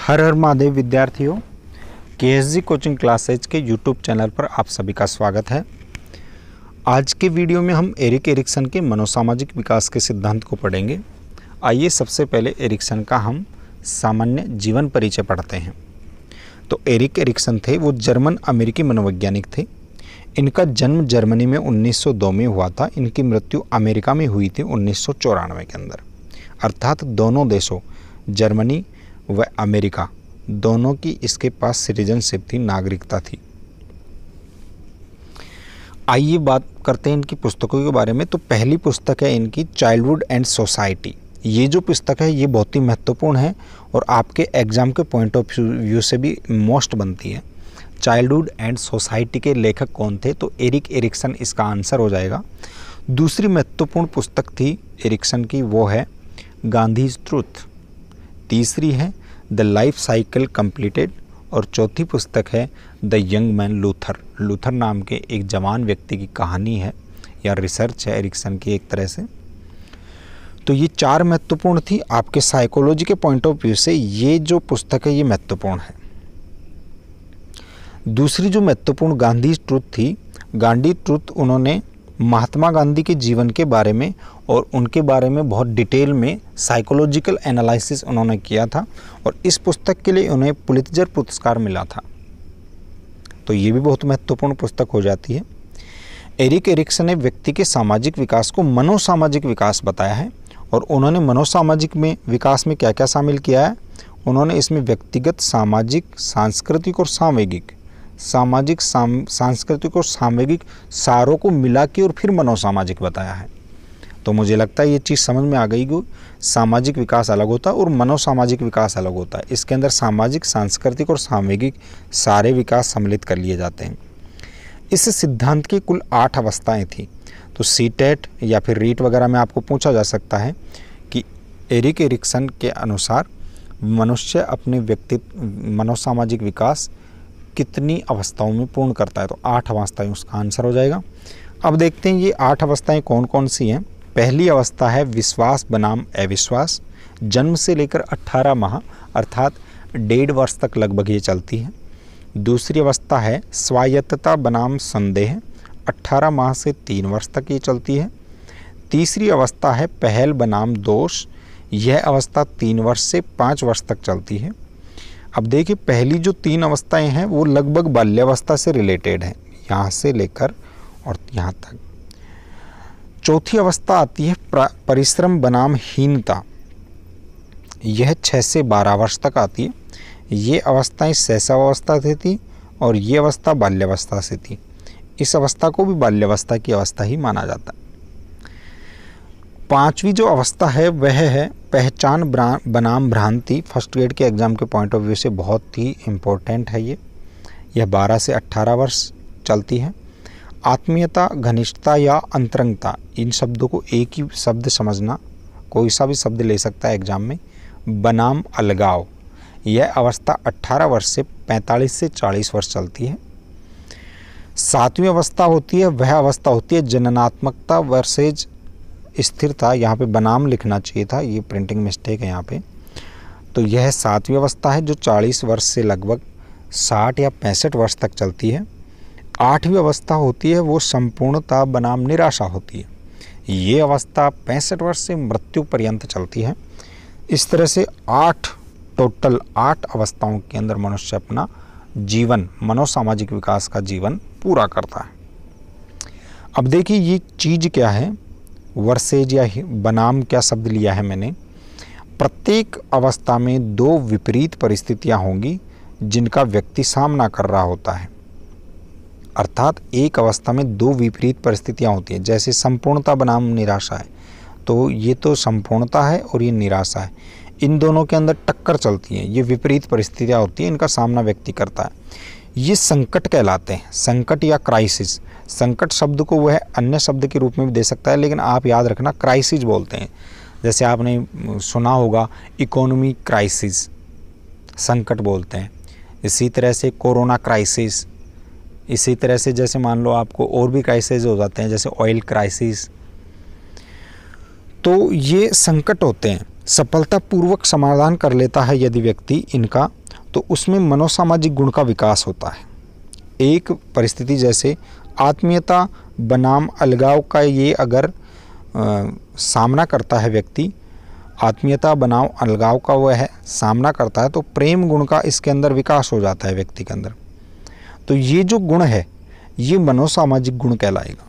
हर हर महादेव विद्यार्थियों, केएसजी coaching classes के YouTube channel पर आप सभी का स्वागत है। आज के वीडियो में हम एरिक एरिक्सन के मनोसामाजिक विकास के सिद्धांत को पढ़ेंगे। आइए सबसे पहले एरिक्सन का हम सामान्य जीवन परिचय पढ़ते हैं। तो एरिक एरिक्सन थे वो जर्मन अमेरिकी मनोवैज्ञानिक थे। इनका जन्म जर्मनी में 1902 में हुआ था। इनकी मृत्यु अमेरिका में हुई थी 1994 के अंदर। अर्थात दोनों देशों जर्मनी व अमेरिका दोनों की इसके पास सिटीजनशिप थी, नागरिकता थी। आइए बात करते हैं इनकी पुस्तकों के बारे में। तो पहली पुस्तक है इनकी चाइल्डहुड एंड सोसाइटी। ये जो पुस्तक है ये बहुत ही महत्वपूर्ण है और आपके एग्जाम के पॉइंट ऑफ व्यू से भी मोस्ट बनती है। चाइल्डहुड एंड सोसाइटी के लेखक कौन थे? तो एरिक एरिक्सन इसका आंसर हो जाएगा। दूसरी महत्वपूर्ण पुस्तक थी एरिक्सन की, वो है गांधीज ट्रूथ। तीसरी है द लाइफ साइकिल कंप्लीटेड और चौथी पुस्तक है the young man Luther. Luther नाम के एक जवान व्यक्ति की कहानी है या रिसर्च है एरिक्सन की एक तरह से। तो ये चार महत्वपूर्ण थी। आपके साइकोलॉजी के पॉइंट ऑफ व्यू से ये जो पुस्तक है ये महत्वपूर्ण है। दूसरी जो महत्वपूर्ण गांधी ट्रूथ थी, गांधी ट्रूथ उन्होंने महात्मा गांधी के जीवन के बारे में और उनके बारे में बहुत डिटेल में साइकोलॉजिकल एनालिसिस उन्होंने किया था और इस पुस्तक के लिए उन्हें पुलित्जर पुरस्कार मिला था। तो ये भी बहुत महत्वपूर्ण पुस्तक हो जाती है। एरिक एरिक्सन ने व्यक्ति के सामाजिक विकास को मनोसामाजिक विकास बताया है और उन्होंने मनोसामाजिक में विकास में क्या क्या शामिल किया है? उन्होंने इसमें व्यक्तिगत, सामाजिक, सांस्कृतिक और सामूहिक, सामाजिक, सांस्कृतिक और सामूहिक सारों को मिला के और फिर मनोसामाजिक बताया है। तो मुझे लगता है ये चीज़ समझ में आ गई कि सामाजिक विकास अलग होता है और मनोसामाजिक विकास अलग होता है। इसके अंदर सामाजिक, सांस्कृतिक और सामूहिक सारे विकास सम्मिलित कर लिए जाते हैं। इस सिद्धांत की कुल 8 अवस्थाएं थी। तो सीटेट या फिर रीट वगैरह में आपको पूछा जा सकता है कि एरिक एरिक्सन के अनुसार मनुष्य अपने मनोसामाजिक विकास कितनी अवस्थाओं में पूर्ण करता है? तो 8 अवस्थाएं उसका आंसर हो जाएगा। अब देखते हैं ये 8 अवस्थाएं कौन कौन सी हैं। पहली अवस्था है विश्वास बनाम अविश्वास। जन्म से लेकर 18 माह अर्थात 1.5 वर्ष तक लगभग ये चलती है। दूसरी अवस्था है स्वायत्तता बनाम संदेह। 18 माह से 3 वर्ष तक ये चलती है। तीसरी अवस्था है पहल बनाम दोष। यह अवस्था 3 वर्ष से 5 वर्ष तक चलती है। अब देखिए पहली जो 3 अवस्थाएं हैं वो लगभग बाल्यावस्था से रिलेटेड हैं, यहाँ से लेकर और यहाँ तक। चौथी अवस्था आती है परिश्रम बनाम हीनता। यह 6 से 12 वर्ष तक आती है। ये अवस्थाएं शैशवावस्था से थी और ये अवस्था बाल्यावस्था से थी। इस अवस्था को भी बाल्यावस्था की अवस्था ही माना जाता है। 5वीं जो अवस्था है वह है पहचान बनाम भ्रांति। फर्स्ट ग्रेड के एग्ज़ाम के पॉइंट ऑफ व्यू से बहुत ही इम्पोर्टेंट है ये। यह 12 से 18 वर्ष चलती है। आत्मीयता, घनिष्ठता या अंतरंगता, इन शब्दों को एक ही शब्द समझना, कोई सा भी शब्द ले सकता है एग्जाम में। बनाम अलगाव, यह अवस्था 18 वर्ष से 45 से 40 वर्ष चलती है। 7वीं अवस्था होती है, वह अवस्था होती है जननात्मकता वर्सेज स्थिरता। यहाँ पे बनाम लिखना चाहिए था, ये प्रिंटिंग मिस्टेक है यहाँ पे। तो यह 7वीं अवस्था है जो 40 वर्ष से लगभग 60 या 65 वर्ष तक चलती है। 8वीं अवस्था होती है वो संपूर्णता बनाम निराशा होती है। ये अवस्था 65 वर्ष से मृत्यु पर्यंत चलती है। इस तरह से टोटल 8 अवस्थाओं के अंदर मनुष्य अपना जीवन, मनोसामाजिक विकास का जीवन पूरा करता है। अब देखिए ये चीज़ क्या है, वर्सेज या बनाम क्या शब्द लिया है मैंने। प्रत्येक अवस्था में 2 विपरीत परिस्थितियां होंगी जिनका व्यक्ति सामना कर रहा होता है। अर्थात एक अवस्था में 2 विपरीत परिस्थितियां होती हैं। जैसे संपूर्णता बनाम निराशा है, तो ये तो संपूर्णता है और ये निराशा है। इन दोनों के अंदर टक्कर चलती है, ये विपरीत परिस्थितियां होती हैं, इनका सामना व्यक्ति करता है। ये संकट कहलाते हैं, संकट या क्राइसिस। संकट शब्द को वह अन्य शब्द के रूप में भी दे सकता है, लेकिन आप याद रखना क्राइसिस बोलते हैं। जैसे आपने सुना होगा इकोनॉमी क्राइसिस, संकट बोलते हैं। इसी तरह से कोरोना क्राइसिस, इसी तरह से जैसे मान लो आपको और भी क्राइसिस हो जाते हैं, जैसे ऑयल क्राइसिस। तो ये संकट होते हैं। सफलतापूर्वक समाधान कर लेता है यदि व्यक्ति इनका, तो उसमें मनोसामाजिक गुण का विकास होता है। एक परिस्थिति जैसे आत्मीयता बनाम अलगाव का ये अगर सामना करता है व्यक्ति, आत्मीयता बनाम अलगाव का वह सामना करता है, तो प्रेम गुण का इसके अंदर विकास हो जाता है व्यक्ति के अंदर। तो ये जो गुण है ये मनोसामाजिक गुण कहलाएगा।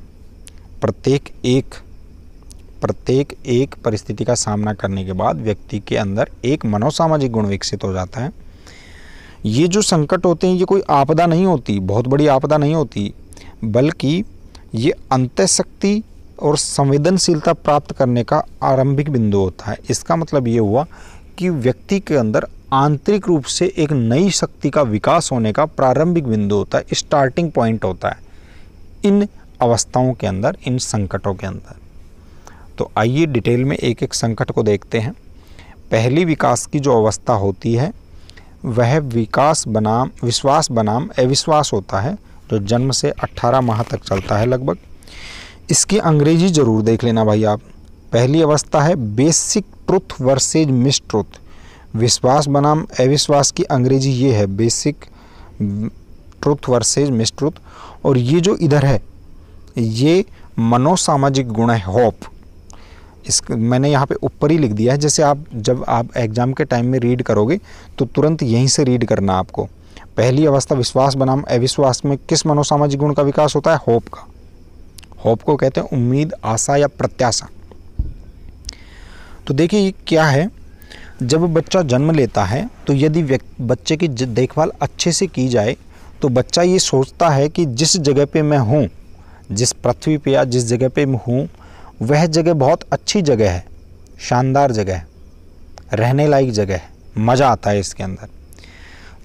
प्रत्येक एक परिस्थिति का सामना करने के बाद व्यक्ति के अंदर एक मनोसामाजिक गुण विकसित हो जाता है। ये जो संकट होते हैं ये कोई आपदा नहीं होती, बहुत बड़ी आपदा नहीं होती, बल्कि ये अंतःशक्ति और संवेदनशीलता प्राप्त करने का आरंभिक बिंदु होता है। इसका मतलब ये हुआ कि व्यक्ति के अंदर आंतरिक रूप से एक नई शक्ति का विकास होने का प्रारंभिक बिंदु होता है, स्टार्टिंग पॉइंट होता है इन अवस्थाओं के अंदर, इन संकटों के अंदर। तो आइए डिटेल में एक एक संकट को देखते हैं। पहली विकास की जो अवस्था होती है वह विश्वास बनाम अविश्वास होता है, जो जन्म से 18 माह तक चलता है लगभग। इसकी अंग्रेजी जरूर देख लेना भाई आप। पहली अवस्था है basic truth versus miss truth. विश्वास बनाम अविश्वास की अंग्रेजी ये है basic truth versus miss truth. और ये जो इधर है ये मनोसामाजिक गुण है होप। मैंने यहाँ पे ऊपर ही लिख दिया है, जैसे जब आप एग्जाम के टाइम में रीड करोगे तो तुरंत यहीं से रीड करना आपको। पहली अवस्था विश्वास बनाम अविश्वास में किस मनोसामाजिक गुण का विकास होता है? होप का। होप को कहते हैं उम्मीद, आशा या प्रत्याशा। तो देखिए ये क्या है, जब बच्चा जन्म लेता है तो यदि बच्चे की देखभाल अच्छे से की जाए तो बच्चा ये सोचता है कि जिस जगह पे मैं हूँ, जिस पृथ्वी पे या जिस जगह पे मैं हूँ वह जगह बहुत अच्छी जगह है, शानदार जगह है, रहने लायक जगह है, मज़ा आता है इसके अंदर।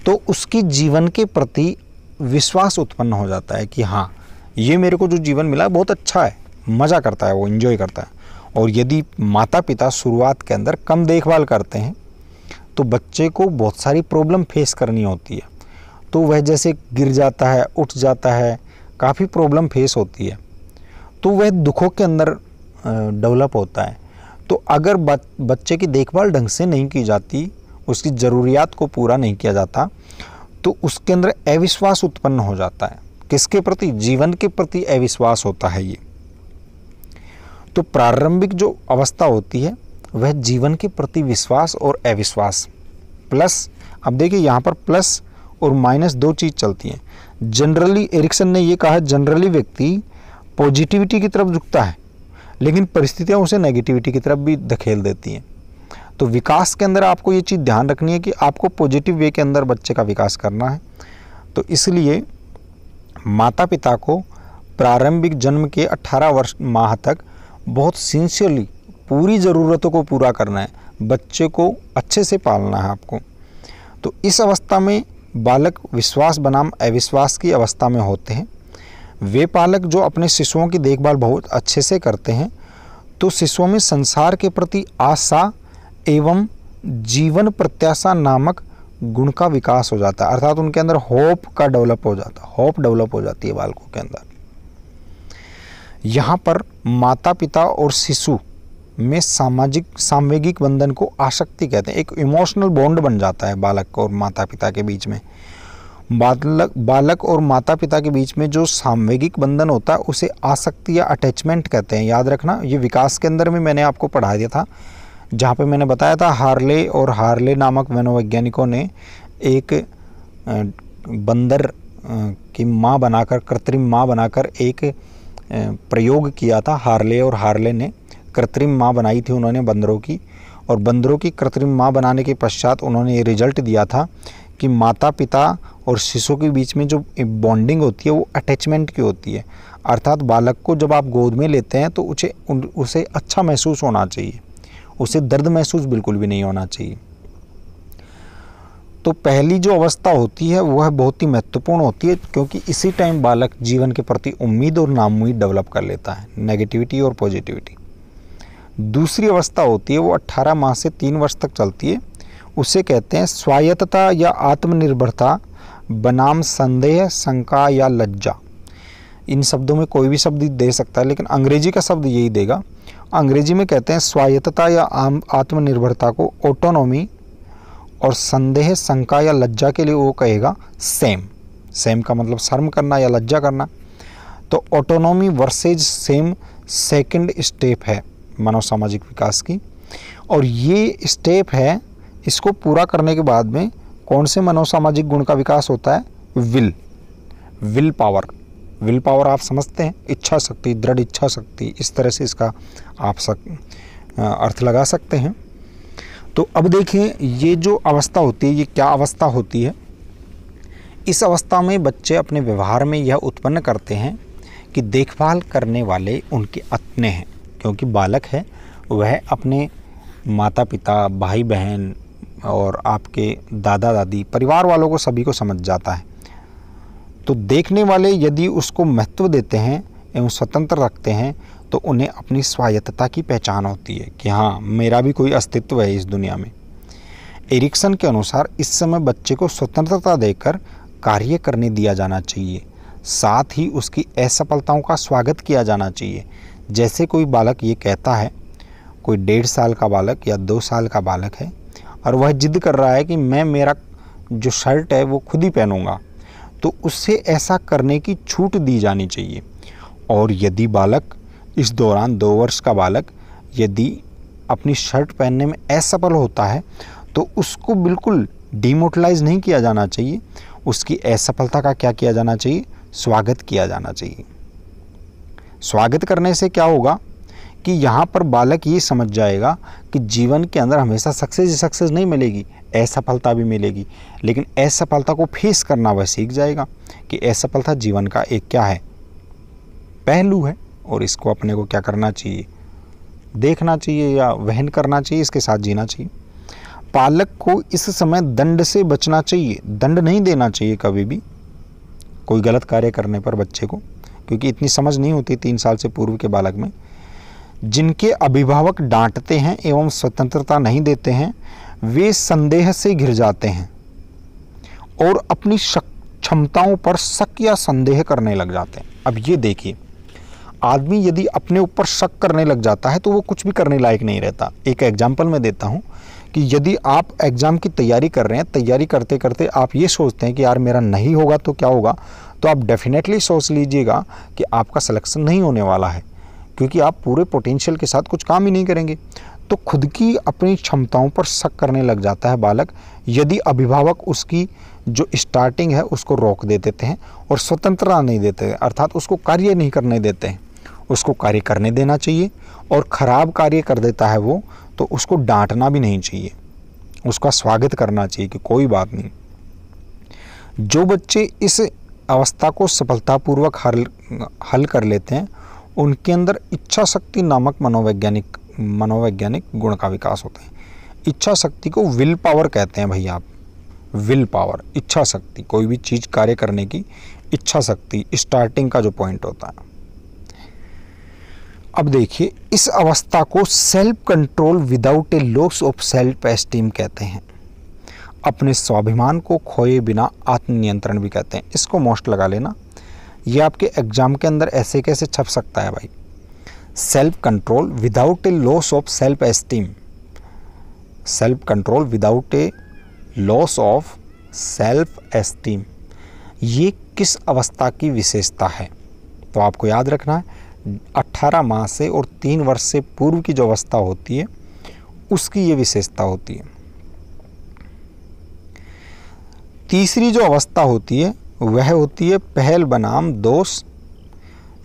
तो उसकी जीवन के प्रति विश्वास उत्पन्न हो जाता है कि हाँ ये मेरे को जो जीवन मिला है बहुत अच्छा है, मज़ा करता है, वो एंजॉय करता है। और यदि माता पिता शुरुआत के अंदर कम देखभाल करते हैं तो बच्चे को बहुत सारी प्रॉब्लम फेस करनी होती है। तो वह जैसे गिर जाता है, उठ जाता है, काफ़ी प्रॉब्लम फेस होती है, तो वह दुखों के अंदर डेवलप होता है। तो अगर बच्चे की देखभाल ढंग से नहीं की जाती, उसकी ज़रूरियात को पूरा नहीं किया जाता, तो उसके अंदर अविश्वास उत्पन्न हो जाता है। किसके प्रति? जीवन के प्रति अविश्वास होता है ये। तो प्रारंभिक जो अवस्था होती है वह जीवन के प्रति विश्वास और अविश्वास प्लस, अब देखिए यहाँ पर प्लस और माइनस दो चीज़ चलती हैं। जनरली एरिक्सन ने ये कहा, जनरली व्यक्ति पॉजिटिविटी की तरफ झुकता है लेकिन परिस्थितियाँ उसे नेगेटिविटी की तरफ भी धकेल देती हैं। तो विकास के अंदर आपको ये चीज़ ध्यान रखनी है कि आपको पॉजिटिव वे के अंदर बच्चे का विकास करना है। तो इसलिए माता पिता को प्रारंभिक जन्म के 18 माह तक बहुत सिंसियरली पूरी ज़रूरतों को पूरा करना है, बच्चे को अच्छे से पालना है आपको। तो इस अवस्था में बालक विश्वास बनाम अविश्वास की अवस्था में होते हैं। वे पालक जो अपने शिशुओं की देखभाल बहुत अच्छे से करते हैं तो शिशुओं में संसार के प्रति आशा एवं जीवन प्रत्याशा नामक गुण का विकास हो जाता है, अर्थात उनके अंदर होप का डेवलप हो जाता है, होप डेवलप हो जाती है बालकों के अंदर। यहाँ पर माता पिता और शिशु में सामवेगिक बंधन को आसक्ति कहते हैं। एक इमोशनल बॉन्ड बन जाता है बालक और माता पिता के बीच में। बालक और माता पिता के बीच में जो सामवेगिक बंधन होता है उसे आसक्ति या अटैचमेंट कहते हैं। याद रखना, ये विकास के अंदर में मैंने आपको पढ़ा दिया था, जहाँ पे मैंने बताया था हार्ले और हार्ले नामक मनोवैज्ञानिकों ने एक बंदर की माँ बनाकर, कृत्रिम माँ बनाकर एक प्रयोग किया था। हार्ले और हार्ले ने कृत्रिम माँ बनाई थी उन्होंने बंदरों की, और बंदरों की कृत्रिम माँ बनाने के पश्चात उन्होंने ये रिजल्ट दिया था कि माता पिता और शिशु के बीच में जो बॉन्डिंग होती है वो अटैचमेंट की होती है। अर्थात बालक को जब आप गोद में लेते हैं तो उसे अच्छा महसूस होना चाहिए, उसे दर्द महसूस बिल्कुल भी नहीं होना चाहिए। तो पहली जो अवस्था होती है वह बहुत ही महत्वपूर्ण होती है, क्योंकि इसी टाइम बालक जीवन के प्रति उम्मीद और नाउम्मीद डेवलप कर लेता है, नेगेटिविटी और पॉजिटिविटी। दूसरी अवस्था होती है वो 18 माह से 3 वर्ष तक चलती है, उसे कहते हैं स्वायत्तता या आत्मनिर्भरता बनाम संदेह, शंका या लज्जा। इन शब्दों में कोई भी शब्द दे सकता है लेकिन अंग्रेजी का शब्द यही देगा। अंग्रेजी में कहते हैं स्वायत्तता या आत्मनिर्भरता को ऑटोनॉमी, और संदेह, शंका या लज्जा के लिए वो कहेगा सेम। सेम का मतलब शर्म करना या लज्जा करना। तो autonomy versus same second step है मनोसामाजिक विकास की, और ये स्टेप है, इसको पूरा करने के बाद में कौन से मनोसामाजिक गुण का विकास होता है? Will power. विल पावर आप समझते हैं, इच्छा शक्ति, दृढ़ इच्छा शक्ति, इस तरह से इसका आप अर्थ लगा सकते हैं। तो अब देखिए, ये जो अवस्था होती है, ये क्या अवस्था होती है? इस अवस्था में बच्चे अपने व्यवहार में यह उत्पन्न करते हैं कि देखभाल करने वाले उनके अपने हैं, क्योंकि बालक है वह अपने माता पिता, भाई बहन और आपके दादा दादी, परिवार वालों को, सभी को समझ जाता है। तो देखने वाले यदि उसको महत्व देते हैं एवं स्वतंत्र रखते हैं तो उन्हें अपनी स्वायत्तता की पहचान होती है कि हाँ, मेरा भी कोई अस्तित्व है इस दुनिया में। एरिक्सन के अनुसार इस समय बच्चे को स्वतंत्रता देकर कार्य करने दिया जाना चाहिए, साथ ही उसकी असफलताओं का स्वागत किया जाना चाहिए। जैसे कोई बालक ये कहता है, कोई 1.5 साल का बालक या 2 साल का बालक है और वह जिद कर रहा है कि मैं मेरा जो शर्ट है वो खुद ही पहनूंगा, तो उससे ऐसा करने की छूट दी जानी चाहिए। और यदि बालक इस दौरान 2 वर्ष का बालक यदि अपनी शर्ट पहनने में असफल होता है तो उसको बिल्कुल डिमोटिलाइज नहीं किया जाना चाहिए, उसकी असफलता का क्या किया जाना चाहिए? स्वागत किया जाना चाहिए। स्वागत करने से क्या होगा कि यहाँ पर बालक ये समझ जाएगा कि जीवन के अंदर हमेशा सक्सेस नहीं मिलेगी, असफलता भी मिलेगी, लेकिन असफलता को फेस करना वह सीख जाएगा कि असफलता जीवन का एक क्या है? पहलू है, और इसको अपने को क्या करना चाहिए? देखना चाहिए या वहन करना चाहिए, इसके साथ जीना चाहिए। पालक को इस समय दंड से बचना चाहिए, दंड नहीं देना चाहिए कभी भी कोई गलत कार्य करने पर बच्चे को, क्योंकि इतनी समझ नहीं होती 3 साल से पूर्व के बालक में। जिनके अभिभावक डांटते हैं एवं स्वतंत्रता नहीं देते हैं, वे संदेह से घिर जाते हैं और अपनी क्षमताओं पर शक या संदेह करने लग जाते हैं। अब ये देखिए, आदमी यदि अपने ऊपर शक करने लग जाता है तो वो कुछ भी करने लायक नहीं रहता। एक एग्जाम्पल मैं देता हूँ कि यदि आप एग्ज़ाम की तैयारी कर रहे हैं, तैयारी करते करते आप ये सोचते हैं कि यार मेरा नहीं होगा तो क्या होगा, तो आप डेफिनेटली सोच लीजिएगा कि आपका सिलेक्शन नहीं होने वाला है, क्योंकि आप पूरे पोटेंशियल के साथ कुछ काम ही नहीं करेंगे। तो खुद की अपनी क्षमताओं पर शक करने लग जाता है बालक, यदि अभिभावक उसकी जो स्टार्टिंग है उसको रोक देते हैं और स्वतंत्रता नहीं देते हैं, अर्थात उसको कार्य नहीं करने देते हैं। उसको कार्य करने देना चाहिए, और ख़राब कार्य कर देता है वो तो उसको डांटना भी नहीं चाहिए, उसका स्वागत करना चाहिए कि कोई बात नहीं। जो बच्चे इस अवस्था को सफलतापूर्वक हल कर लेते हैं उनके अंदर इच्छा शक्ति नामक मनोवैज्ञानिक गुण का विकास होता है। इच्छा शक्ति को विल पावर कहते हैं भैया आप, विल पावर, इच्छा शक्ति, कोई भी चीज़ कार्य करने की इच्छा शक्ति स्टार्टिंग का जो पॉइंट होता है। अब देखिए, इस अवस्था को self control without A loss of self esteem कहते हैं। अपने स्वाभिमान को खोए बिना आत्मनियंत्रण भी कहते हैं। इसको मोस्ट लगा लेना, ये आपके एग्जाम के अंदर ऐसे कैसे छप सकता है भाई। Self control without A loss of self esteem, self control without A loss of self esteem, ये किस अवस्था की विशेषता है? तो आपको याद रखना है 18 माह से और 3 वर्ष से पूर्व की जो अवस्था होती है उसकी ये विशेषता होती है। तीसरी जो अवस्था होती है वह होती है पहल बनाम दोष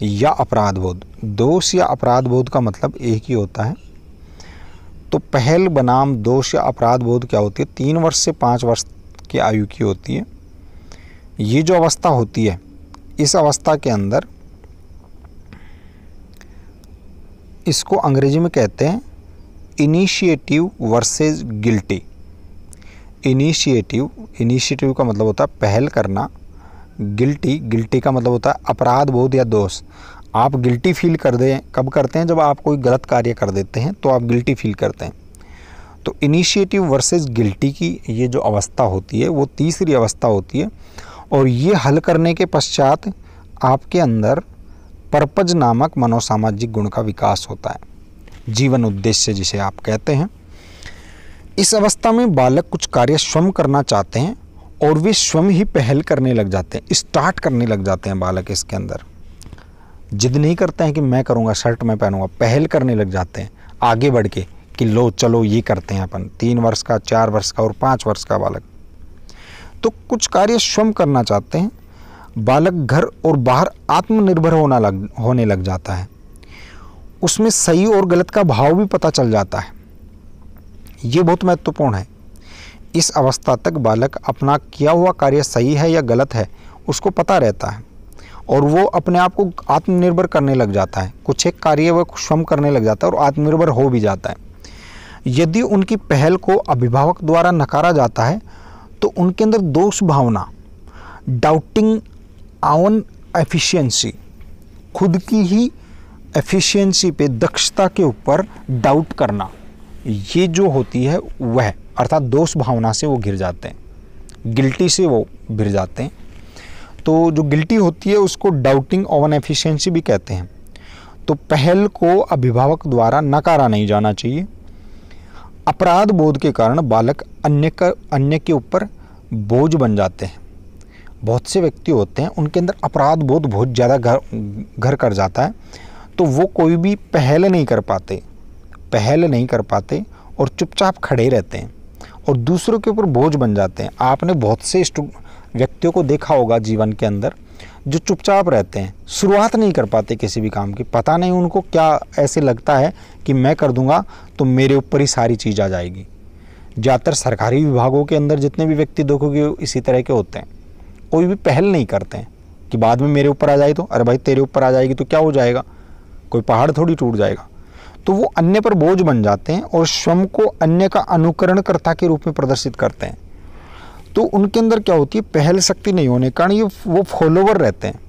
या अपराध बोध। दोष या अपराध बोध का मतलब एक ही होता है। तो पहल बनाम दोष या अपराध बोध क्या होती है? 3 वर्ष से 5 वर्ष की आयु की होती है। ये जो अवस्था होती है, इस अवस्था के अंदर इसको अंग्रेजी में कहते हैं इनिशिएटिव वर्सेस गिल्टी। इनिशिएटिव का मतलब होता है पहल करना, गिल्टी का मतलब होता है अपराध बोध या दोष। आप गिल्टी फील कर दें, कब करते हैं? जब आप कोई गलत कार्य कर देते हैं तो आप गिल्टी फील करते हैं। तो इनिशिएटिव वर्सेस गिल्टी की ये जो अवस्था होती है वो तीसरी अवस्था होती है, और ये हल करने के पश्चात आपके अंदर पर्पज नामक मनोसामाजिक गुण का विकास होता है। जीवन उद्देश्य जिसे आप कहते हैं। इस अवस्था में बालक कुछ कार्य स्वयं करना चाहते हैं और वे स्वयं ही पहल करने लग जाते हैं, स्टार्ट करने लग जाते हैं। बालक इसके अंदर जिद नहीं करते हैं कि मैं करूँगा, शर्ट मैं पहनूंगा, पहल करने लग जाते हैं आगे बढ़ के कि लो चलो ये करते हैं अपन। 3 वर्ष का, 4 वर्ष का और 5 वर्ष का बालक तो कुछ कार्य स्वयं करना चाहते हैं। बालक घर और बाहर आत्मनिर्भर होने लग जाता है। उसमें सही और गलत का भाव भी पता चल जाता है। ये बहुत महत्वपूर्ण है। इस अवस्था तक बालक अपना किया हुआ कार्य सही है या गलत है उसको पता रहता है और वो अपने आप को आत्मनिर्भर करने लग जाता है। कुछ एक कार्य वह स्वयं करने लग जाता है और आत्मनिर्भर हो भी जाता है। यदि उनकी पहल को अभिभावक द्वारा नकारा जाता है तो उनके अंदर दोष भावना, डाउटिंग ऑन एफिशिएंसी, खुद की ही एफिशिएंसी पे, दक्षता के ऊपर डाउट करना, ये जो होती है वह अर्थात दोष भावना से वो घिर जाते हैं, गिल्टी से वो घिर जाते हैं। तो जो गिल्टी होती है उसको डाउटिंग ऑन एफिशिएंसी भी कहते हैं। तो पहल को अभिभावक द्वारा नकारा नहीं जाना चाहिए। अपराध बोध के कारण बालक अन्य के ऊपर बोझ बन जाते हैं। बहुत से व्यक्ति होते हैं उनके अंदर अपराध बोध बहुत ज़्यादा घर कर जाता है, तो वो कोई भी पहल नहीं कर पाते और चुपचाप खड़े रहते हैं और दूसरों के ऊपर बोझ बन जाते हैं। आपने बहुत से व्यक्तियों को देखा होगा जीवन के अंदर जो चुपचाप रहते हैं, शुरुआत नहीं कर पाते किसी भी काम की। पता नहीं उनको क्या ऐसे लगता है कि मैं कर दूंगा तो मेरे ऊपर ही सारी चीज़ आ जाएगी। ज़्यादातर सरकारी विभागों के अंदर जितने भी व्यक्ति देखोगे इसी तरह के होते हैं। कोई भी पहल नहीं करते हैं कि बाद में मेरे ऊपर आ जाए तो, अरे भाई तेरे ऊपर आ जाएगी तो क्या हो जाएगा, कोई पहाड़ थोड़ी टूट जाएगा। तो वो अन्य पर बोझ बन जाते हैं और स्वयं को अन्य का अनुकरणकर्ता के रूप में प्रदर्शित करते हैं। तो उनके अंदर क्या होती है, पहल शक्ति नहीं होने के कारण वो फॉलोवर रहते हैं,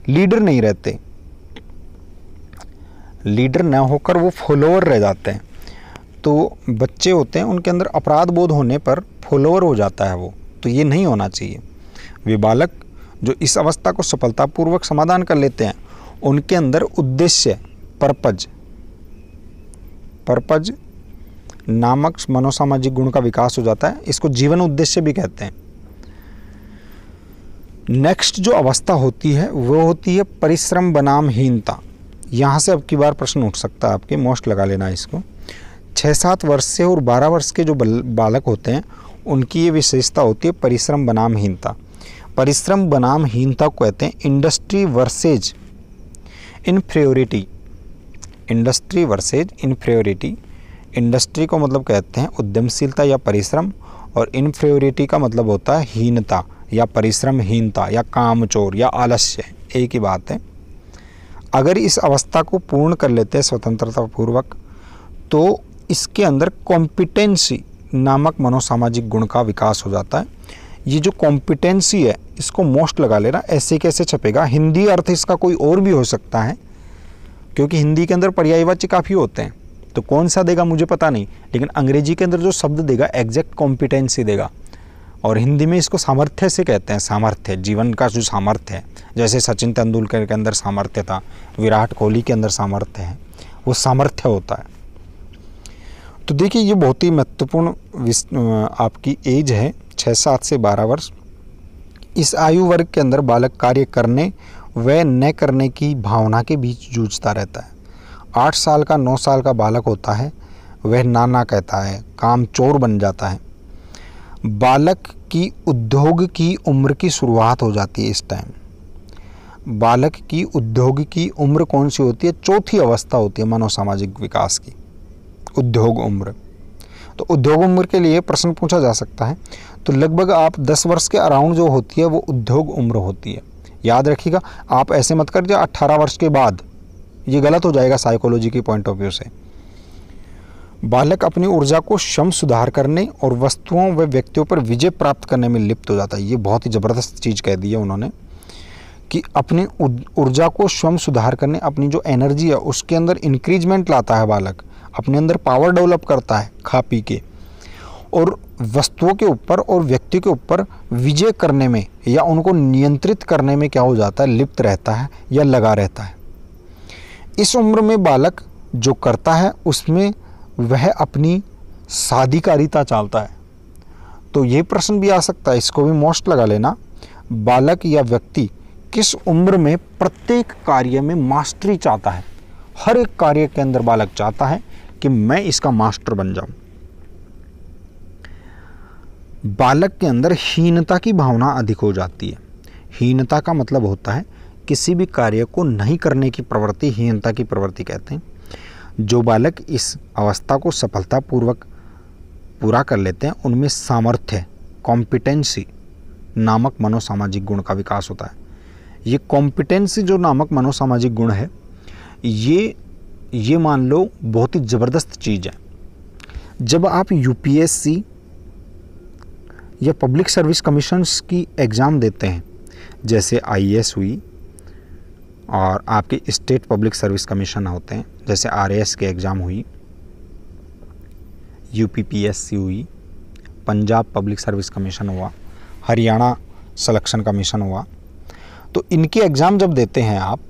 लीडर नहीं रहते। लीडर न होकर वो फॉलोवर रह जाते हैं। तो बच्चे होते हैं उनके अंदर अपराध बोध होने पर फॉलोवर हो जाता है वो, तो ये नहीं होना चाहिए। वे बालक जो इस अवस्था को सफलतापूर्वक समाधान कर लेते हैं उनके अंदर उद्देश्य, पर्पज नामक मनोसामाजिक गुण का विकास हो जाता है। इसको जीवन उद्देश्य भी कहते हैं। नेक्स्ट जो अवस्था होती है वो होती है परिश्रम बनाम हीनता। यहाँ से अब की बार प्रश्न उठ सकता है आपके, मोस्ट लगा लेना इसको। 6-7 वर्ष से और 12 वर्ष के जो बालक होते हैं उनकी ये विशेषता होती है परिश्रम बनाम हीनता। परिश्रम बनाम हीनता को कहते हैं industry versus inferiority. Industry versus inferiority. Industry को मतलब कहते हैं उद्यमशीलता या परिश्रम और इनफीरियरिटी का मतलब होता है हीनता या परिश्रमहीनता या कामचोर या आलस्य, एक ही बात है। अगर इस अवस्था को पूर्ण कर लेते हैं स्वतंत्रता पूर्वक तो इसके अंदर कॉम्पिटेंसी नामक मनोसामाजिक गुण का विकास हो जाता है। ये जो कॉम्पिटेंसी है इसको मोस्ट लगा लेना, ऐसे कैसे छपेगा। हिंदी अर्थ इसका कोई और भी हो सकता है क्योंकि हिंदी के अंदर पर्यायवाची काफ़ी होते हैं, तो कौन सा देगा मुझे पता नहीं, लेकिन अंग्रेजी के अंदर जो शब्द देगा एग्जैक्ट कॉम्पिटेंसी देगा। और हिंदी में इसको सामर्थ्य से कहते हैं, सामर्थ्य, जीवन का जो सामर्थ्य है। जैसे सचिन तेंदुलकर के अंदर सामर्थ्य था, विराट कोहली के अंदर सामर्थ्य है, वो सामर्थ्य होता है। तो देखिए ये बहुत ही महत्वपूर्ण आपकी एज है 6-7 से 12 वर्ष। इस आयु वर्ग के अंदर बालक कार्य करने व न करने की भावना के बीच जूझता रहता है। 8 साल का 9 साल का बालक होता है वह नाना कहता है, कामचोर बन जाता है। बालक की उद्योग की उम्र की शुरुआत हो जाती है इस टाइम। बालक की उद्योग की उम्र कौन सी होती है, चौथी अवस्था होती है मनोसामाजिक विकास की, उद्योग उम्र। तो उद्योग उम्र के लिए प्रश्न पूछा जा सकता है, तो लगभग आप 10 वर्ष के अराउंड जो होती है वो उद्योग उम्र होती है। याद रखिएगा, आप ऐसे मत कर दिया 18 वर्ष के बाद, ये गलत हो जाएगा साइकोलॉजी के पॉइंट ऑफ व्यू से। बालक अपनी ऊर्जा को स्वयं सुधार करने और वस्तुओं व व्यक्तियों पर विजय प्राप्त करने में लिप्त हो जाता है। ये बहुत ही ज़बरदस्त चीज़ कह दी है उन्होंने कि अपनी ऊर्जा को स्वयं सुधार करने, अपनी जो एनर्जी है उसके अंदर इंक्रीजमेंट लाता है बालक, अपने अंदर पावर डेवलप करता है खा पी के, और वस्तुओं के ऊपर और व्यक्ति के ऊपर विजय करने में या उनको नियंत्रित करने में क्या हो जाता है, लिप्त रहता है या लगा रहता है। इस उम्र में बालक जो करता है उसमें वह अपनी साधिकारिता चाहता है। तो ये प्रश्न भी आ सकता है, इसको भी मोस्ट लगा लेना, बालक या व्यक्ति किस उम्र में प्रत्येक कार्य में मास्टरी चाहता है। हर एक कार्य के अंदर बालक चाहता है कि मैं इसका मास्टर बन जाऊं। बालक के अंदर हीनता की भावना अधिक हो जाती है। हीनता का मतलब होता है किसी भी कार्य को नहीं करने की प्रवृत्ति, हीनता की प्रवृत्ति कहते हैं। जो बालक इस अवस्था को सफलतापूर्वक पूरा कर लेते हैं उनमें सामर्थ्य, कॉम्पिटेंसी नामक मनोसामाजिक गुण का विकास होता है। ये कॉम्पिटेंसी जो नामक मनोसामाजिक गुण है, ये मान लो बहुत ही ज़बरदस्त चीज़ है। जब आप यूपीएससी या पब्लिक सर्विस कमीशंस की एग्ज़ाम देते हैं, जैसे आईएएस हुई और आपके स्टेट पब्लिक सर्विस कमीशन होते हैं, जैसे आरएएस के एग्ज़ाम हुई, यूपीपीएससी हुई, पंजाब पब्लिक सर्विस कमीशन हुआ, हरियाणा सिलेक्शन कमीशन हुआ, तो इनके एग्ज़ाम जब देते हैं आप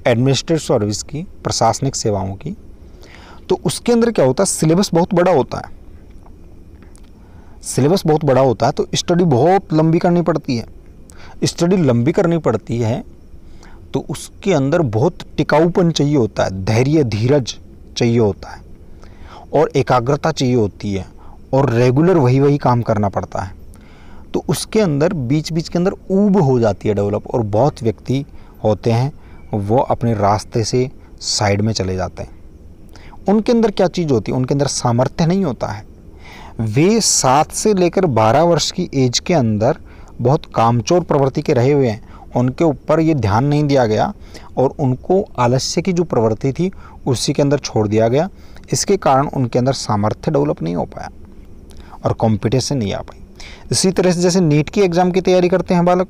एडमिनिस्ट्रेटिव सर्विस की, प्रशासनिक सेवाओं की, तो उसके अंदर क्या होता है, सिलेबस बहुत बड़ा होता है। सिलेबस बहुत बड़ा होता है तो स्टडी बहुत लंबी करनी पड़ती है। स्टडी लंबी करनी पड़ती है तो उसके अंदर बहुत टिकाऊपन चाहिए होता है, धैर्य धीरज चाहिए होता है और एकाग्रता चाहिए होती है और रेगुलर वही काम करना पड़ता है। तो उसके अंदर बीच बीच के अंदर ऊब हो जाती है डेवलप, और बहुत व्यक्ति होते हैं वो अपने रास्ते से साइड में चले जाते हैं। उनके अंदर क्या चीज़ होती है, उनके अंदर सामर्थ्य नहीं होता है। वे 7 से लेकर 12 वर्ष की एज के अंदर बहुत कामचोर प्रवृत्ति के रहे हुए हैं, उनके ऊपर ये ध्यान नहीं दिया गया और उनको आलस्य की जो प्रवृत्ति थी उसी के अंदर छोड़ दिया गया। इसके कारण उनके अंदर सामर्थ्य डेवलप नहीं हो पाया और कॉम्पिटिशन नहीं आ पाई। इसी तरह से जैसे नीट की एग्ज़ाम की तैयारी करते हैं बालक,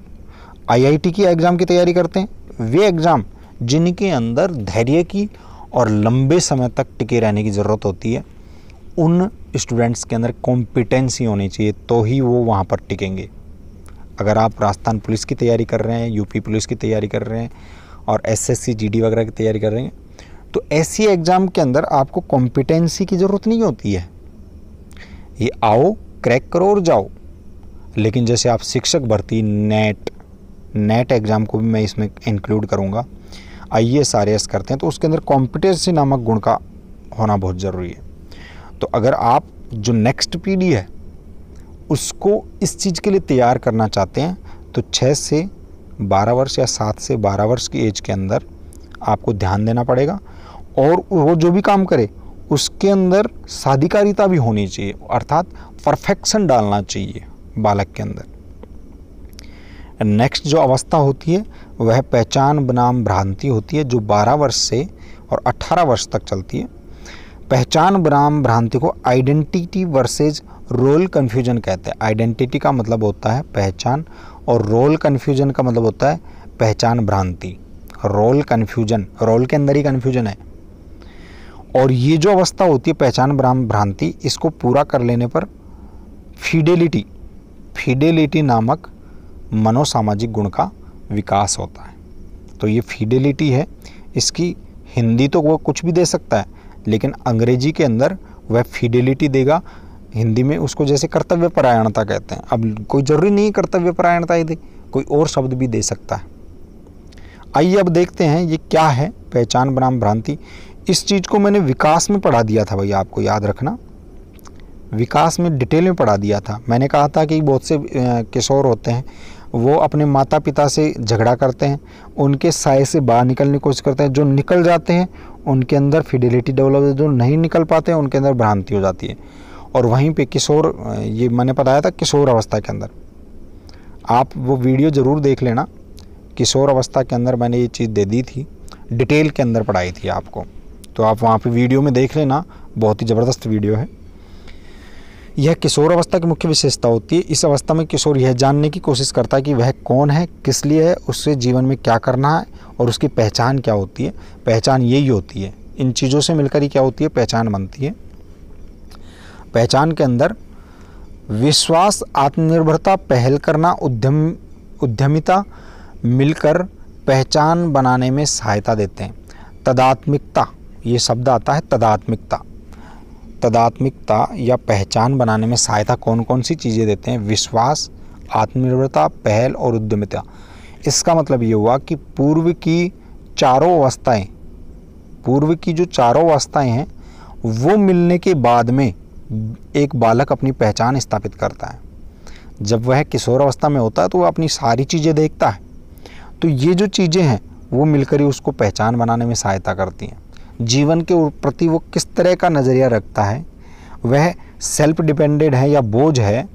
आईआईटी की एग्ज़ाम की तैयारी करते हैं, वे एग्ज़ाम जिनके अंदर धैर्य की और लंबे समय तक टिके रहने की ज़रूरत होती है, उन स्टूडेंट्स के अंदर कॉम्पिटेंसी होनी चाहिए तो ही वो वहाँ पर टिकेंगे। अगर आप राजस्थान पुलिस की तैयारी कर रहे हैं, यूपी पुलिस की तैयारी कर रहे हैं और एसएससी जीडी वगैरह की तैयारी कर रहे हैं, तो ऐसी एग्ज़ाम के अंदर आपको कॉम्पिटेंसी की ज़रूरत नहीं होती है। ये आओ क्रैक करो और जाओ। लेकिन जैसे आप शिक्षक भर्ती, नेट एग्ज़ाम को भी मैं इसमें इंक्लूड करूँगा, आईएएस आरएएस करते हैं, तो उसके अंदर कॉम्पिटेंसी नामक गुण का होना बहुत ज़रूरी है। तो अगर आप जो नेक्स्ट पीढ़ी है उसको इस चीज़ के लिए तैयार करना चाहते हैं तो 6 से 12 वर्ष या 7 से 12 वर्ष की एज के अंदर आपको ध्यान देना पड़ेगा और वो जो भी काम करे उसके अंदर साधिकारिता भी होनी चाहिए, अर्थात परफेक्शन डालना चाहिए बालक के अंदर। नेक्स्ट जो अवस्था होती है वह पहचान बनाम भ्रांति होती है, जो 12 वर्ष से और 18 वर्ष तक चलती है। पहचान बनाम भ्रांति को आइडेंटिटी वर्सेज रोल कन्फ्यूजन कहते हैं। आइडेंटिटी का मतलब होता है पहचान और रोल कन्फ्यूजन का मतलब होता है पहचान भ्रांति। रोल कन्फ्यूजन, रोल के अंदर ही कन्फ्यूजन है। और ये जो अवस्था होती है पहचान बनाम भ्रांति, इसको पूरा कर लेने पर फिडेलिटी नामक मनोसामाजिक गुण का विकास होता है। तो ये फिडेलिटी है, इसकी हिंदी तो वो कुछ भी दे सकता है, लेकिन अंग्रेजी के अंदर वह फिडेलिटी देगा। हिंदी में उसको जैसे कर्तव्य परायणता कहते हैं। अब कोई ज़रूरी नहीं कर्तव्य परायणता ही दे, कोई और शब्द भी दे सकता है। आइए अब देखते हैं ये क्या है पहचान बनाम भ्रांति। इस चीज़ को मैंने विकास में पढ़ा दिया था भैया, आपको याद रखना, विकास में डिटेल में पढ़ा दिया था। मैंने कहा था कि बहुत से किशोर होते हैं वो अपने माता पिता से झगड़ा करते हैं, उनके साए से बाहर निकलने की कोशिश करते हैं। जो निकल जाते हैं उनके अंदर फिडेलिटी डेवलप है, जो नहीं निकल पाते हैं उनके अंदर भ्रांति हो जाती है। और वहीं पे किशोर, ये मैंने बताया था किशोर अवस्था के अंदर, आप वो वीडियो ज़रूर देख लेना। किशोर अवस्था के अंदर मैंने ये चीज़ दे दी थी, डिटेल के अंदर पढ़ाई थी आपको, तो आप वहाँ पे वीडियो में देख लेना, बहुत ही ज़बरदस्त वीडियो है। यह किशोर अवस्था की मुख्य विशेषता होती है। इस अवस्था में किशोर यह जानने की कोशिश करता है कि वह कौन है, किस लिए है, उससे जीवन में क्या करना है और उसकी पहचान क्या होती है। पहचान यही होती है, इन चीज़ों से मिलकर ही क्या होती है, पहचान बनती है। पहचान के अंदर विश्वास, आत्मनिर्भरता, पहल करना, उद्यमिता मिलकर पहचान बनाने में सहायता देते हैं। तदात्मिकता ये शब्द आता है तदात्मिकता। तदात्मिकता या पहचान बनाने में सहायता कौन कौन सी चीज़ें देते हैं? विश्वास, आत्मनिर्भरता, पहल और उद्यमिता। इसका मतलब ये हुआ कि पूर्व की जो चारों अवस्थाएं हैं वो मिलने के बाद में एक बालक अपनी पहचान स्थापित करता है। जब वह किशोर अवस्था में होता है तो वह अपनी सारी चीज़ें देखता है, तो ये जो चीज़ें हैं वो मिलकर ही उसको पहचान बनाने में सहायता करती हैं। जीवन के प्रति वो किस तरह का नज़रिया रखता है, वह सेल्फ डिपेंडेंट है या बोझ है,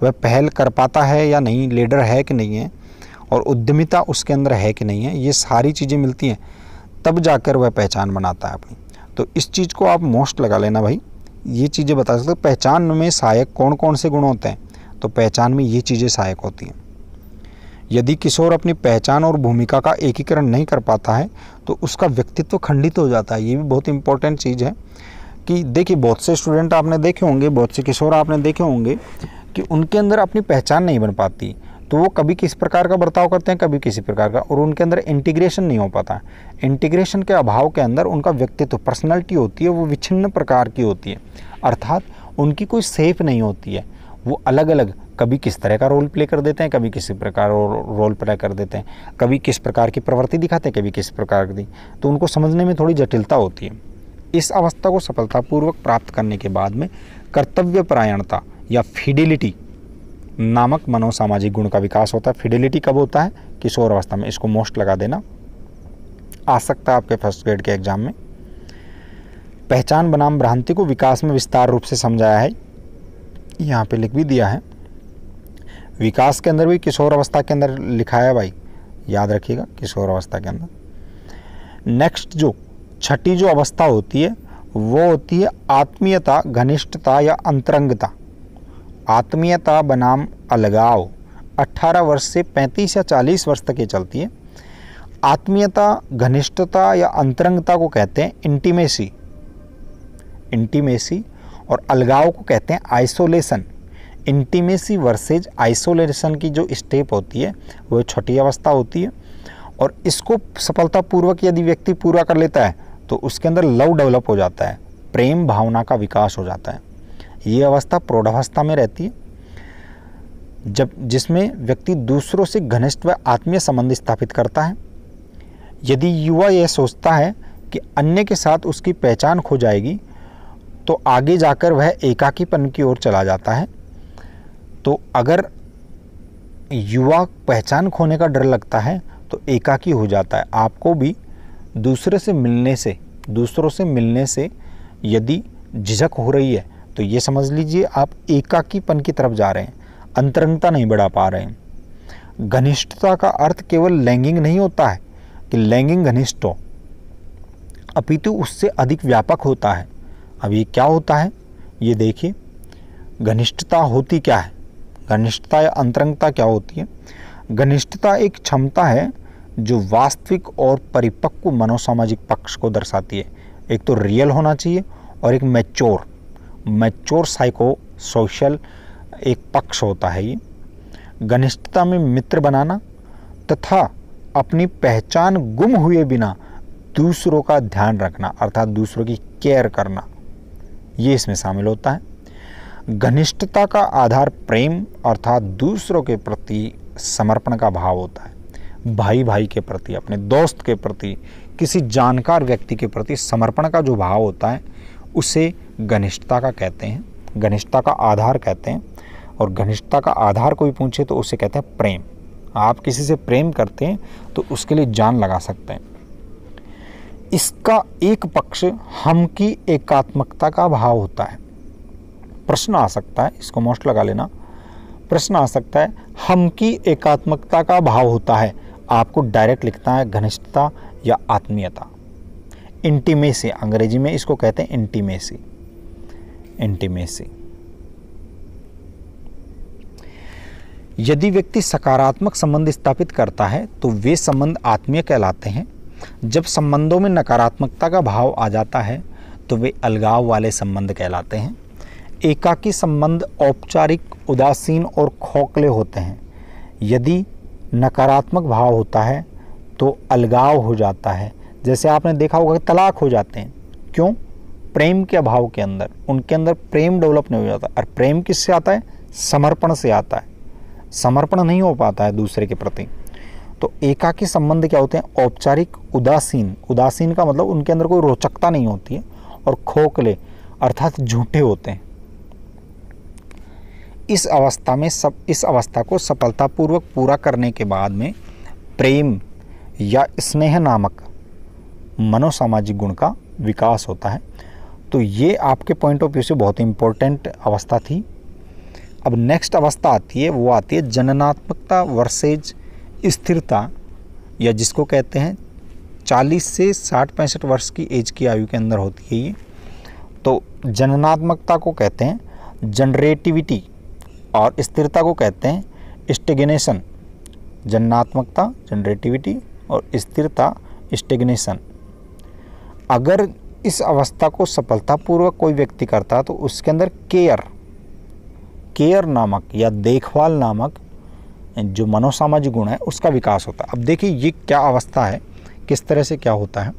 वह पहल कर पाता है या नहीं, लीडर है कि नहीं है, और उद्यमिता उसके अंदर है कि नहीं है, ये सारी चीज़ें मिलती हैं तब जाकर वह पहचान बनाता है अपनी। तो इस चीज़ को आप मोस्ट लगा लेना भाई, ये चीज़ें बता सकते हो। पहचान में सहायक कौन कौन से गुण होते हैं? तो पहचान में ये चीज़ें सहायक होती हैं। यदि किशोर अपनी पहचान और भूमिका का एकीकरण नहीं कर पाता है तो उसका व्यक्तित्व खंडित हो जाता है। ये भी बहुत इंपॉर्टेंट चीज़ है कि देखिए, बहुत से स्टूडेंट आपने देखे होंगे, बहुत से किशोर आपने देखे होंगे कि उनके अंदर अपनी पहचान नहीं बन पाती, तो वो कभी किस प्रकार का बर्ताव करते हैं, कभी किसी प्रकार का, और उनके अंदर इंटीग्रेशन नहीं हो पाता। इंटीग्रेशन के अभाव के अंदर उनका व्यक्तित्व, पर्सनैलिटी होती है वो विच्छिन्न प्रकार की होती है, अर्थात उनकी कोई सेफ नहीं होती है। वो अलग अलग कभी किस तरह का रोल प्ले कर देते हैं, कभी किसी प्रकार रोल प्ले कर देते हैं, कभी किस प्रकार की प्रवृत्ति दिखाते हैं, कभी किस प्रकार की, तो उनको समझने में थोड़ी जटिलता होती है। इस अवस्था को सफलतापूर्वक प्राप्त करने के बाद में कर्तव्यपरायणता या फिडेलिटी नामक मनोसामाजिक गुण का विकास होता है। फिडेलिटी कब होता है? किशोर अवस्था में। इसको मोस्ट लगा देना, आ सकता है आपके फर्स्ट ग्रेड के एग्जाम में। पहचान बनाम भ्रांति को विकास में विस्तार रूप से समझाया है, यहाँ पे लिख भी दिया है। विकास के अंदर भी किशोर अवस्था के अंदर लिखा है भाई, याद रखिएगा, किशोर अवस्था के अंदर। नेक्स्ट जो छठी जो अवस्था होती है वो होती है आत्मीयता, घनिष्ठता या अंतरंगता। आत्मीयता बनाम अलगाव 18 वर्ष से 35 या 40 वर्ष तक ये चलती है। आत्मीयता, घनिष्ठता या अंतरंगता को कहते हैं इंटीमेसी, और अलगाव को कहते हैं आइसोलेशन। इंटीमेसी वर्सेज आइसोलेशन की जो स्टेप होती है वो छठी अवस्था होती है, और इसको सफलतापूर्वक यदि व्यक्ति पूरा कर लेता है तो उसके अंदर लव डेवलप हो जाता है, प्रेम भावना का विकास हो जाता है। ये अवस्था प्रौढ़ावस्था में रहती है, जिसमें व्यक्ति दूसरों से घनिष्ठ व आत्मीय संबंध स्थापित करता है। यदि युवा यह सोचता है कि अन्य के साथ उसकी पहचान खो जाएगी तो आगे जाकर वह एकाकीपन की ओर चला जाता है। तो अगर युवा पहचान खोने का डर लगता है तो एकाकी हो जाता है। आपको भी दूसरों से मिलने से यदि झिझक हो रही है तो ये समझ लीजिए आप एकाकीपन की तरफ जा रहे हैं, अंतरंगता नहीं बढ़ा पा रहे हैं। घनिष्ठता का अर्थ केवल लैंगिंग नहीं होता है कि लैंगिंग घनिष्ठ हो, अपितु उससे अधिक व्यापक होता है। अब ये क्या होता है ये देखिए, घनिष्ठता होती क्या है, घनिष्ठता या अंतरंगता क्या होती है? घनिष्ठता एक क्षमता है जो वास्तविक और परिपक्व मनोसामाजिक पक्ष को दर्शाती है। एक तो रियल होना चाहिए और एक मैच्योर साइको सोशल एक पक्ष होता है। ये घनिष्ठता में मित्र बनाना तथा अपनी पहचान गुम हुए बिना दूसरों का ध्यान रखना, अर्थात दूसरों की केयर करना, ये इसमें शामिल होता है। घनिष्ठता का आधार प्रेम अर्थात दूसरों के प्रति समर्पण का भाव होता है। भाई भाई के प्रति, अपने दोस्त के प्रति, किसी जानकार व्यक्ति के प्रति समर्पण का जो भाव होता है उसे घनिष्ठता का कहते हैं, घनिष्ठता का आधार कहते हैं। और घनिष्ठता का आधार कोई पूछे तो उसे कहते हैं प्रेम। आप किसी से प्रेम करते हैं तो उसके लिए जान लगा सकते हैं। इसका एक पक्ष हम की एकात्मकता का भाव होता है। प्रश्न आ सकता है, इसको मोस्ट लगा लेना, प्रश्न आ सकता है हम की एकात्मकता का भाव होता है, आपको डायरेक्ट लिखता है घनिष्ठता या आत्मीयता। इंटीमेसी, अंग्रेजी में इसको कहते हैं इंटीमेसी। यदि व्यक्ति सकारात्मक संबंध स्थापित करता है तो वे संबंध आत्मीय कहलाते हैं। जब संबंधों में नकारात्मकता का भाव आ जाता है तो वे अलगाव वाले संबंध कहलाते हैं। एकाकी संबंध औपचारिक, उदासीन और खोखले होते हैं। यदि नकारात्मक भाव होता है तो अलगाव हो जाता है। जैसे आपने देखा होगा कि तलाक हो जाते हैं, क्यों? प्रेम के अभाव के अंदर उनके अंदर प्रेम डेवलप नहीं हो जाता। और प्रेम किससे आता है? समर्पण से आता है। समर्पण नहीं हो पाता है दूसरे के प्रति। तो एकाकी संबंध क्या होते हैं? औपचारिक, उदासीन। उदासीन का मतलब उनके अंदर कोई रोचकता नहीं होती है। और खोखले अर्थात झूठे होते हैं। इस अवस्था को सफलतापूर्वक पूरा करने के बाद में प्रेम या स्नेह नामक मनोसामाजिक गुण का विकास होता है। तो ये आपके पॉइंट ऑफ व्यू से बहुत इंपॉर्टेंट अवस्था थी। अब नेक्स्ट अवस्था आती है, वो आती है जननात्मकता वर्सेज स्थिरता, या जिसको कहते हैं 40 से 60-65 वर्ष की एज की आयु के अंदर होती है ये। तो जननात्मकता को कहते हैं जनरेटिविटी और स्थिरता को कहते हैं स्टेग्नेशन। जननात्मकता जनरेटिविटी और स्थिरता स्टेग्नेशन। अगर इस अवस्था को सफलतापूर्वक कोई व्यक्ति करता है तो उसके अंदर केयर नामक या देखभाल नामक जो मनोसामाजिक गुण है उसका विकास होता है। अब देखिए ये क्या अवस्था है, किस तरह से क्या होता है।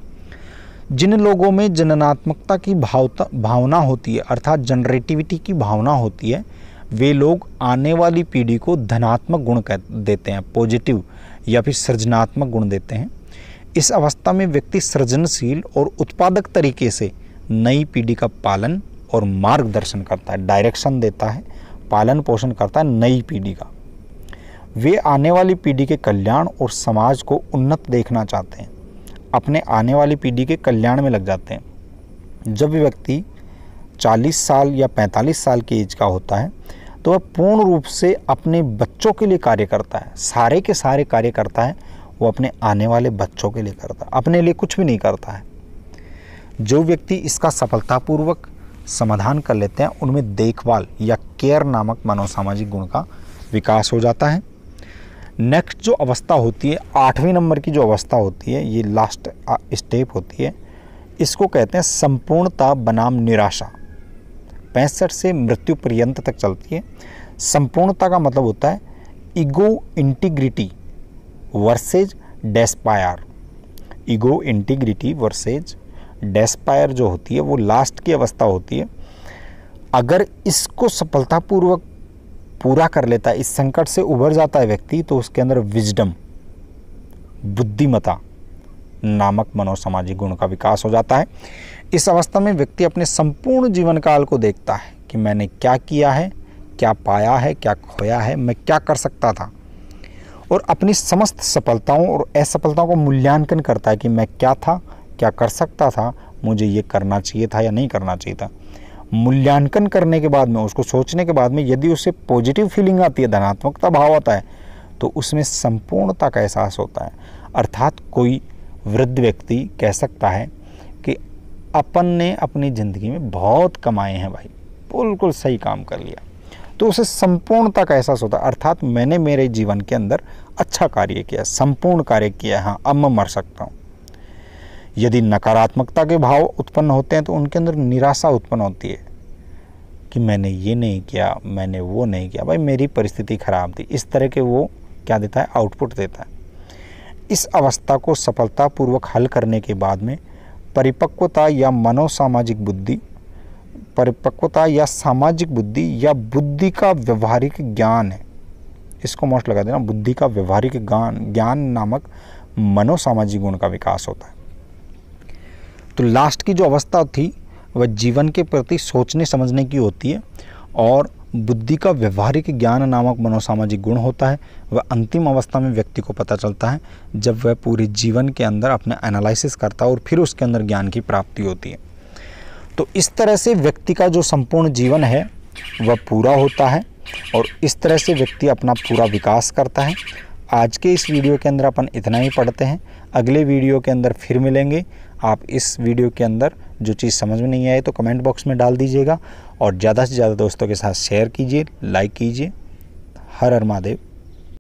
जिन लोगों में जननात्मकता की भावना होती है अर्थात जनरेटिविटी की भावना होती है, वे लोग आने वाली पीढ़ी को धनात्मक गुण देते हैं, पॉजिटिव या फिर सृजनात्मक गुण देते हैं। इस अवस्था में व्यक्ति सृजनशील और उत्पादक तरीके से नई पीढ़ी का पालन और मार्गदर्शन करता है, डायरेक्शन देता है, पालन पोषण करता है नई पीढ़ी का। वे आने वाली पीढ़ी के कल्याण और समाज को उन्नत देखना चाहते हैं, अपने आने वाली पीढ़ी के कल्याण में लग जाते हैं। जब व्यक्ति 40 साल या 45 साल की एज का होता है तो वह पूर्ण रूप से अपने बच्चों के लिए कार्य करता है, सारे के सारे कार्य करता है वो अपने आने वाले बच्चों के लिए करता है, अपने लिए कुछ भी नहीं करता है। जो व्यक्ति इसका सफलतापूर्वक समाधान कर लेते हैं उनमें देखभाल या केयर नामक मनोसामाजिक गुण का विकास हो जाता है। नेक्स्ट जो अवस्था होती है, 8वें नंबर की जो अवस्था होती है, ये लास्ट स्टेप होती है, इसको कहते हैं संपूर्णता बनाम निराशा। 65 से मृत्यु पर्यंत तक चलती है। संपूर्णता का मतलब होता है ego integrity versus despair. Ego integrity versus despair जो होती है वो लास्ट की अवस्था होती है। अगर इसको सफलतापूर्वक पूरा कर लेता है, इस संकट से उभर जाता है व्यक्ति, तो उसके अंदर विजडम, बुद्धिमता नामक मनोसामाजिक गुण का विकास हो जाता है। इस अवस्था में व्यक्ति अपने संपूर्ण जीवन काल को देखता है कि मैंने क्या किया है, क्या पाया है, क्या खोया है, मैं क्या कर सकता था, और अपनी समस्त सफलताओं और असफलताओं को मूल्यांकन करता है कि मैं क्या था, क्या कर सकता था, मुझे ये करना चाहिए था या नहीं करना चाहिए था। मूल्यांकन करने के बाद में, उसको सोचने के बाद में यदि उसे पॉजिटिव फीलिंग आती है, धनात्मकता भाव आता है, तो उसमें संपूर्णता का एहसास होता है। अर्थात कोई वृद्ध व्यक्ति कह सकता है कि अपन ने अपनी ज़िंदगी में बहुत कमाए हैं भाई, बिल्कुल सही काम कर लिया, तो उसे संपूर्णता का एहसास होता है। अर्थात मैंने मेरे जीवन के अंदर अच्छा कार्य किया, संपूर्ण कार्य किया, हाँ अब मैं मर सकता हूँ। यदि नकारात्मकता के भाव उत्पन्न होते हैं तो उनके अंदर निराशा उत्पन्न होती है कि मैंने ये नहीं किया, मैंने वो नहीं किया, भाई मेरी परिस्थिति खराब थी। इस तरह के वो क्या देता है, आउटपुट देता है। इस अवस्था को सफलतापूर्वक हल करने के बाद में परिपक्वता या मनोसामाजिक बुद्धि, परिपक्वता या सामाजिक बुद्धि या बुद्धि का व्यवहारिक ज्ञान है, इसको मोस्ट लगा देना, बुद्धि का व्यवहारिक ज्ञान नामक मनोसामाजिक गुण का विकास होता है। तो लास्ट की जो अवस्था थी वह जीवन के प्रति सोचने समझने की होती है, और बुद्धि का व्यवहारिक ज्ञान नामक मनोसामाजिक गुण होता है। वह अंतिम अवस्था में व्यक्ति को पता चलता है जब वह पूरे जीवन के अंदर अपने एनालिसिस करता है और फिर उसके अंदर ज्ञान की प्राप्ति होती है। तो इस तरह से व्यक्ति का जो संपूर्ण जीवन है वह पूरा होता है, और इस तरह से व्यक्ति अपना पूरा विकास करता है। आज के इस वीडियो के अंदर अपन इतना ही पढ़ते हैं, अगले वीडियो के अंदर फिर मिलेंगे। आप इस वीडियो के अंदर जो चीज़ समझ में नहीं आए तो कमेंट बॉक्स में डाल दीजिएगा, और ज़्यादा से ज़्यादा दोस्तों के साथ शेयर कीजिए, लाइक कीजिए। हर हर महादेव।